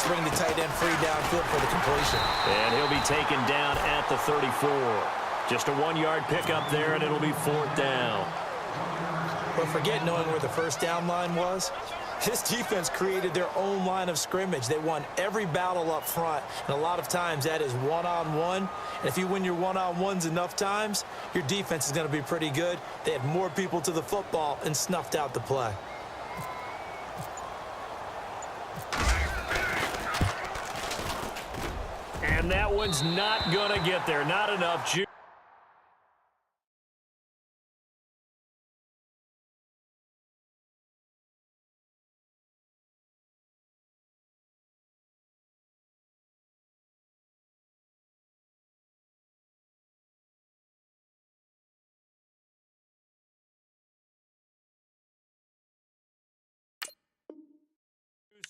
bring the tight end free downfield for the completion. And he'll be taken down at the 34. Just a 1-yard pickup there, and it'll be 4th down. But forget knowing where the first down line was. This defense created their own line of scrimmage. They won every battle up front, and a lot of times that is one-on-one. And if you win your one-on-ones enough times, your defense is going to be pretty good. They had more people to the football and snuffed out the play. And that one's not going to get there. Not enough juice.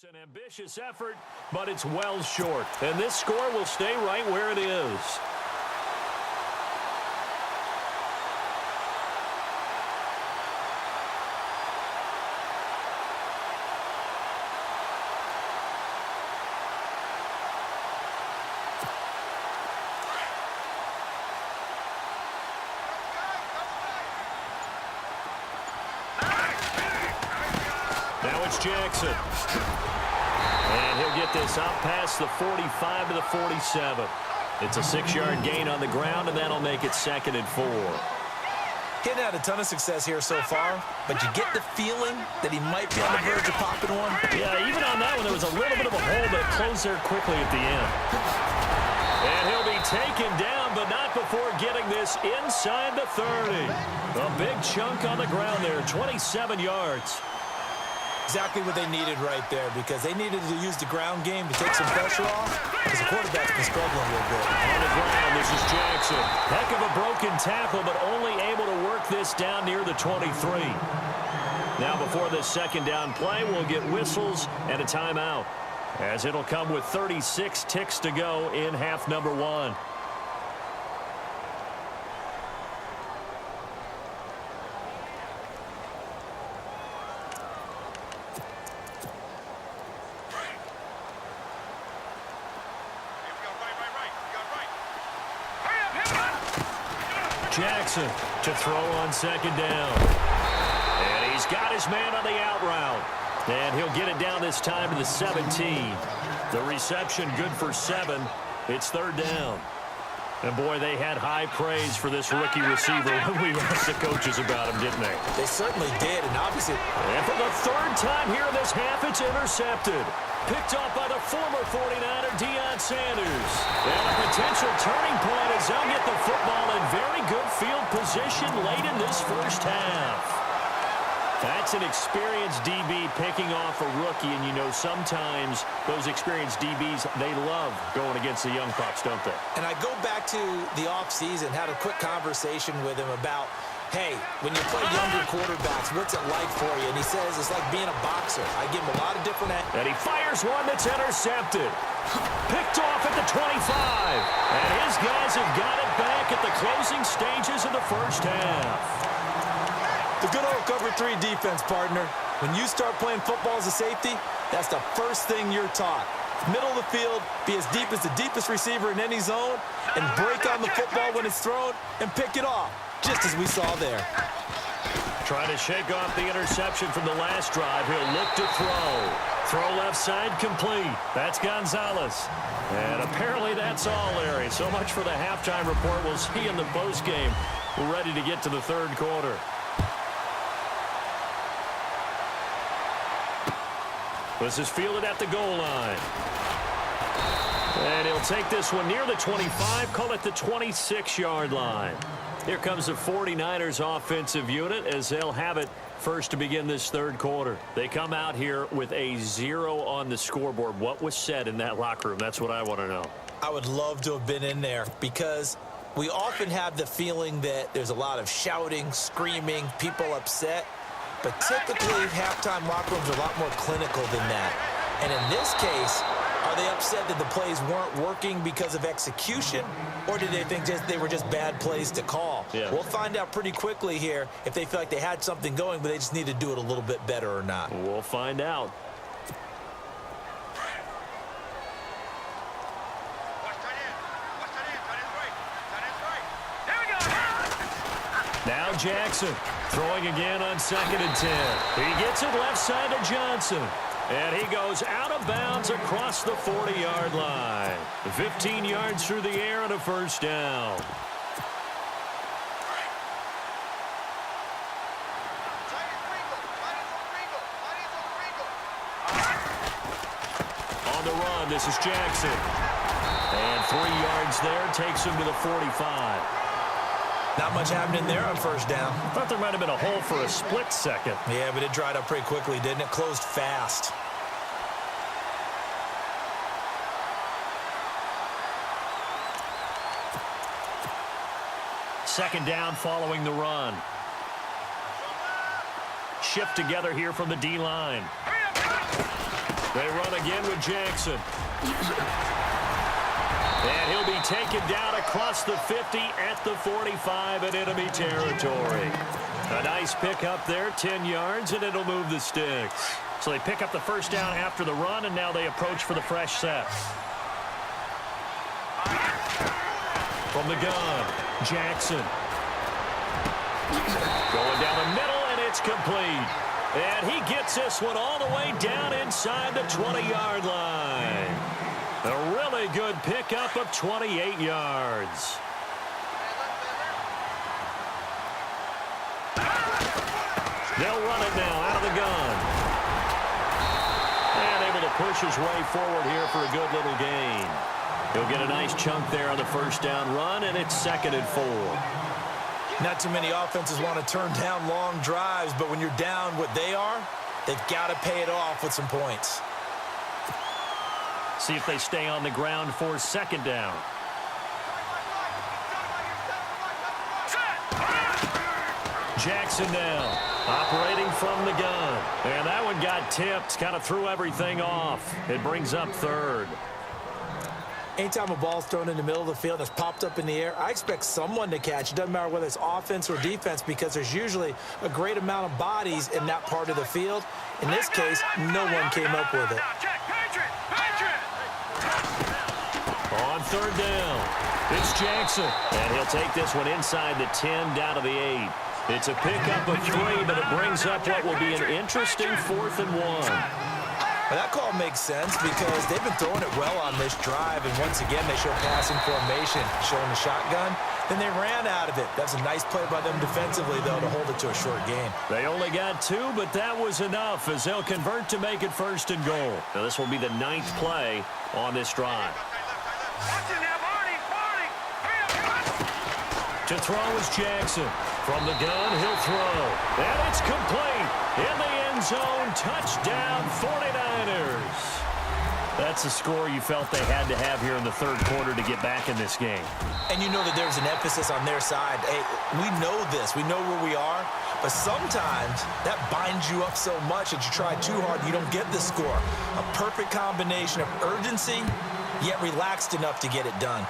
An ambitious effort, but it's well short. And this score will stay right where it is. Now it's Jackson. And he'll get this up past the 45 to the 47. It's a 6-yard gain on the ground, and that'll make it 2nd and 4. He hadn't had a ton of success here so far, but you get the feeling that he might be on the verge of popping one. Yeah, even on that one, there was a little bit of a hole that closed there quickly at the end. And he'll be taken down, but not before getting this inside the 30. A big chunk on the ground there, 27 yards. Exactly what they needed right there, because they needed to use the ground game to take some pressure off, because the quarterback's been struggling a little bit. On the ground, this is Jackson. Heck of a broken tackle, but only able to work this down near the 23. Now before this 2nd down play, we'll get whistles and a timeout, as it'll come with 36 ticks to go in half number 1. Jackson to throw on 2nd down. And he's got his man on the out route. And he'll get it down this time to the 17. The reception good for 7. It's 3rd down. And, boy, they had high praise for this rookie receiver when we asked the coaches about him, didn't they? They certainly did, and obviously... And for the 3rd time here in this half, it's intercepted. Picked off by the former 49er, Deion Sanders. And a potential turning point as they'll get the football in very good field position late in this first half. That's an experienced DB picking off a rookie, and you know sometimes those experienced DBs, they love going against the young pups, don't they? And I go back to the offseason, had a quick conversation with him about, hey, when you play younger quarterbacks, what's it like for you? And he says it's like being a boxer. I give him a lot of different... And he fires one that's intercepted. Picked off at the 25. And his guys have got it back at the closing stages of the first half. The good old cover 3 defense, partner. When you start playing football as a safety, that's the first thing you're taught. Middle of the field, be as deep as the deepest receiver in any zone, and break on the football when it's thrown and pick it off, just as we saw there. Trying to shake off the interception from the last drive. He'll look to throw. Throw left side complete. That's Gonzalez. And apparently that's all, Larry. So much for the halftime report. We'll see in the postgame. We're ready to get to the 3rd quarter. This is fielded at the goal line. And he'll take this one near the 25, call it the 26-yard line. Here comes the 49ers offensive unit as they'll have it first to begin this 3rd quarter. They come out here with a 0 on the scoreboard. What was said in that locker room? That's what I want to know. I would love to have been in there, because we often have the feeling that there's a lot of shouting, screaming, people upset. But typically, halftime locker rooms are a lot more clinical than that. And in this case, are they upset that the plays weren't working because of execution, or did they think they were just bad plays to call? Yeah. We'll find out pretty quickly here if they feel like they had something going, but they just need to do it a little bit better or not. We'll find out. Jackson. Throwing again on 2nd and 10. He gets it left side to Johnson. And he goes out of bounds across the 40-yard line. 15 yards through the air and a first down. On the run, this is Jackson. And 3 yards there takes him to the 45. Not much happening there on first down. Thought there might have been a hole for a split second. Yeah, but it dried up pretty quickly, didn't it? Closed fast. Second down following the run. Shift together here from the D-line. They run again with Jackson. And he'll be taken down across the 50 at the 45 in enemy territory. A nice pickup there, 10 yards, and it'll move the sticks. So they pick up the first down after the run, and now they approach for the fresh set. From the gun, Jackson. Going down the middle, and it's complete. And he gets this one all the way down inside the 20-yard line. A really good pickup of 28 yards. They'll run it now out of the gun. And able to push his way forward here for a good little gain. He'll get a nice chunk there on the first down run, and it's 2nd and 4. Not too many offenses want to turn down long drives, but when you're down what they are, they've got to pay it off with some points. See if they stay on the ground for 2nd down. Jackson now, operating from the gun. And that one got tipped, kind of threw everything off. It brings up 3rd. Anytime a ball's thrown in the middle of the field and it's popped up in the air, I expect someone to catch. It doesn't matter whether it's offense or defense because there's usually a great amount of bodies in that part of the field. In this case, no one came up with it. On 3rd down, it's Jackson. And he'll take this one inside the 10 down to the 8. It's a pickup of 3, but it brings up what will be an interesting 4th and 1. Well, that call makes sense because they've been throwing it well on this drive, and once again, they show passing formation, showing the shotgun. Then they ran out of it. That's a nice play by them defensively, though, to hold it to a short game. They only got 2, but that was enough as they'll convert to make it 1st and goal. Now, this will be the 9th play on this drive. To throw is Jackson. From the gun, he'll throw. And it's complete. In the end zone, touchdown 49ers. That's a score you felt they had to have here in the 3rd quarter to get back in this game. And you know that there's an emphasis on their side. Hey, we know this. We know where we are. But sometimes that binds you up so much that you try too hard, you don't get the score. A perfect combination of urgency, yet relaxed enough to get it done.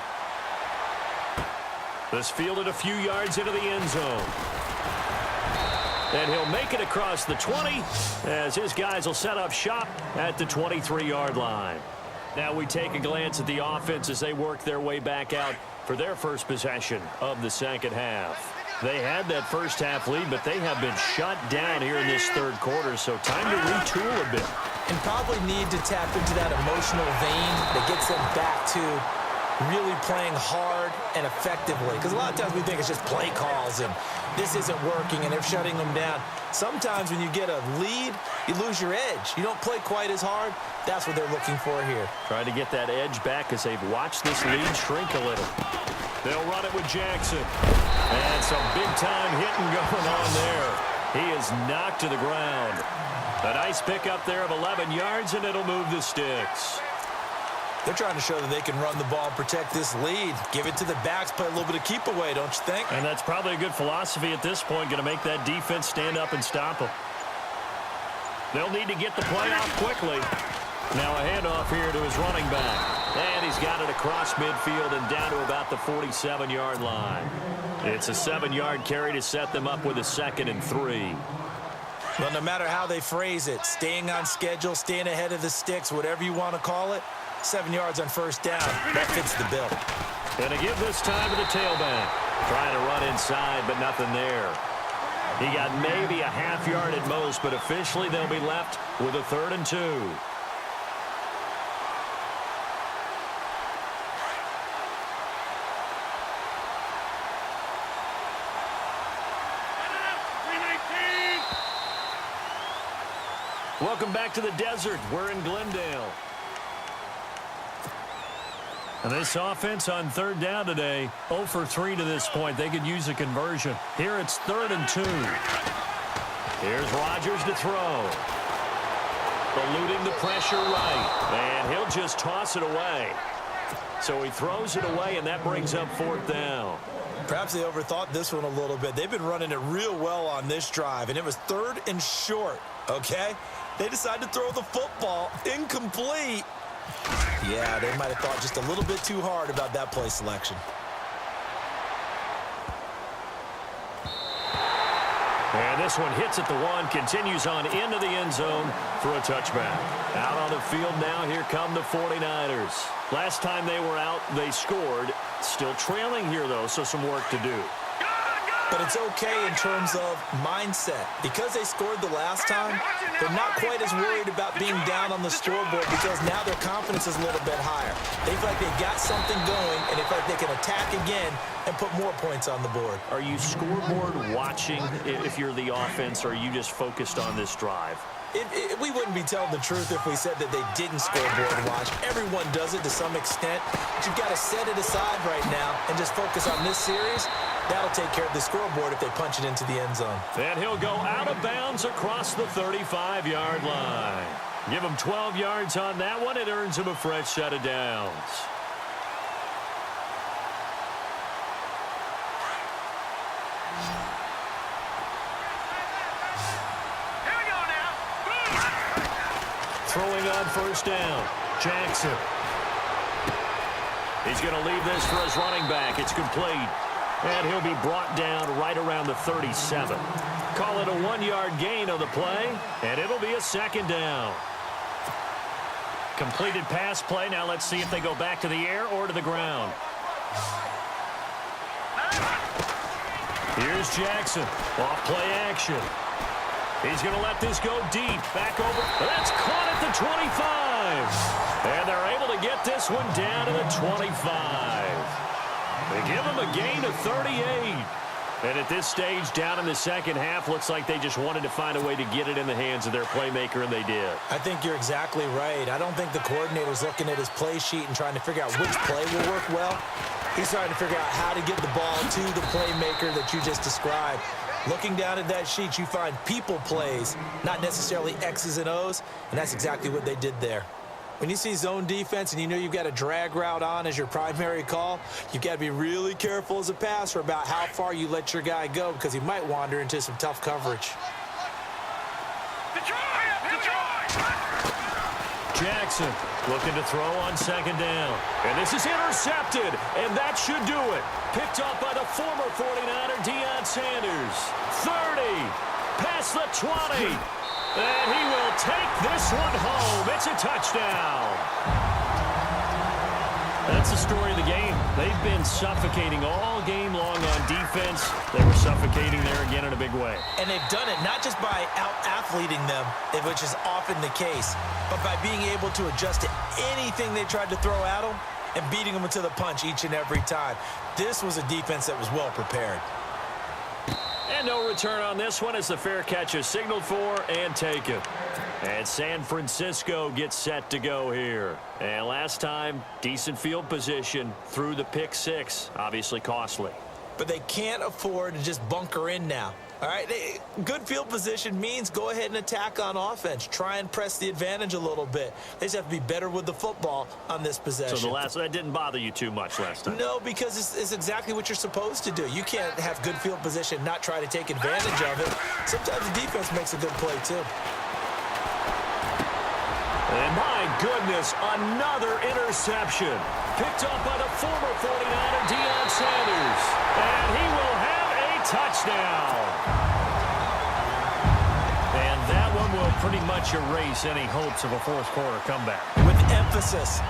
This fielded a few yards into the end zone. And he'll make it across the 20 as his guys will set up shop at the 23-yard line. Now we take a glance at the offense as they work their way back out for their first possession of the 2nd half. They had that first half lead, but they have been shut down here in this 3rd quarter, so time to retool a bit. And probably need to tap into that emotional vein that gets them back to really playing hard and effectively. Because a lot of times we think it's just play calls and this isn't working and they're shutting them down. Sometimes when you get a lead, you lose your edge. You don't play quite as hard. That's what they're looking for here. Trying to get that edge back as they've watched this lead shrink a little. They'll run it with Jackson. And some big-time hitting going on there. He is knocked to the ground. A nice pickup there of 11 yards, and it'll move the sticks. They're trying to show that they can run the ball and protect this lead. Give it to the backs, play a little bit of keep away, don't you think? And that's probably a good philosophy at this point, going to make that defense stand up and stop them. They'll need to get the play off quickly. Now a handoff here to his running back. And he's got it across midfield and down to about the 47-yard line. It's a 7-yard carry to set them up with a 2nd and 3. Well, no matter how they phrase it, staying on schedule, staying ahead of the sticks, whatever you want to call it, 7 yards on first down. That fits the bill. And to give this time to the tailback. Trying to run inside, but nothing there. He got maybe a half yard at most, but officially they'll be left with a 3rd and 2. Welcome back to the desert. We're in Glendale. And this offense on 3rd down today, 0 for 3 to this point. They could use a conversion. Here it's 3rd and 2. Here's Rodgers to throw. Eluding the pressure right. And he'll just toss it away. So he throws it away, and that brings up 4th down. Perhaps they overthought this one a little bit. They've been running it real well on this drive, and it was 3rd and short, okay? They decided to throw the football incomplete. Yeah, they might have thought just a little bit too hard about that play selection. And this one hits at the 1, continues on into the end zone for a touchback. Out on the field now, here come the 49ers. Last time they were out, they scored. Still trailing here, though, so some work to do. But it's okay in terms of mindset. Because they scored the last time, they're not quite as worried about being down on the scoreboard because now their confidence is a little bit higher. They feel like they've got something going, and they feel like they can attack again and put more points on the board. Are you scoreboard watching if you're the offense, or are you just focused on this drive? We wouldn't be telling the truth if we said that they didn't scoreboard watch. Everyone does it to some extent, but you've got to set it aside right now and just focus on this series. That'll take care of the scoreboard if they punch it into the end zone. And he'll go out of bounds across the 35-yard line. Give him 12 yards on that one. It earns him a fresh set of downs. Throwing on 1st down, Jackson. He's going to leave this for his running back. It's complete. And he'll be brought down right around the 37. Call it a 1-yard gain on the play, and it'll be a 2nd down. Completed pass play. Now let's see if they go back to the air or to the ground. Here's Jackson. Off play action. He's going to let this go deep. Back over. That's caught at the 25. And they're able to get this one down to the 25. They give him a gain of 38. And at this stage, down in the second half, looks like they just wanted to find a way to get it in the hands of their playmaker, and they did. I think you're exactly right. I don't think the coordinator's looking at his play sheet and trying to figure out which play will work well. He's trying to figure out how to get the ball to the playmaker that you just described. Looking down at that sheet, you find people plays, not necessarily X's and O's, and that's exactly what they did there. When you see zone defense and you know you've got a drag route on as your primary call, you've got to be really careful as a passer about how far you let your guy go because he might wander into some tough coverage. Jackson looking to throw on 2nd down. And this is intercepted, and that should do it. Picked up by the former 49er, Deion Sanders. 30, past the 20. And he will take this one home. It's a touchdown. That's the story of the game. They've been suffocating all game long on defense. They were suffocating there again in a big way. And they've done it not just by out-athleting them, which is often the case, but by being able to adjust to anything they tried to throw at them and beating them into the punch each and every time. This was a defense that was well prepared. And no return on this one as the fair catch is signaled for and taken. And San Francisco gets set to go here. And last time, decent field position through the pick 6. Obviously costly. But they can't afford to just bunker in now. All right, good field position means go ahead and attack on offense. Try and press the advantage a little bit. They just have to be better with the football on this possession. So that didn't bother you too much last time? No, because it's exactly what you're supposed to do. You can't have good field position and not try to take advantage of it. Sometimes the defense makes a good play, too. And my goodness, another interception. Picked up by the former 49er, Deion Sanders. And he will have a touchdown. And that one will pretty much erase any hopes of a fourth quarter comeback. With emphasis.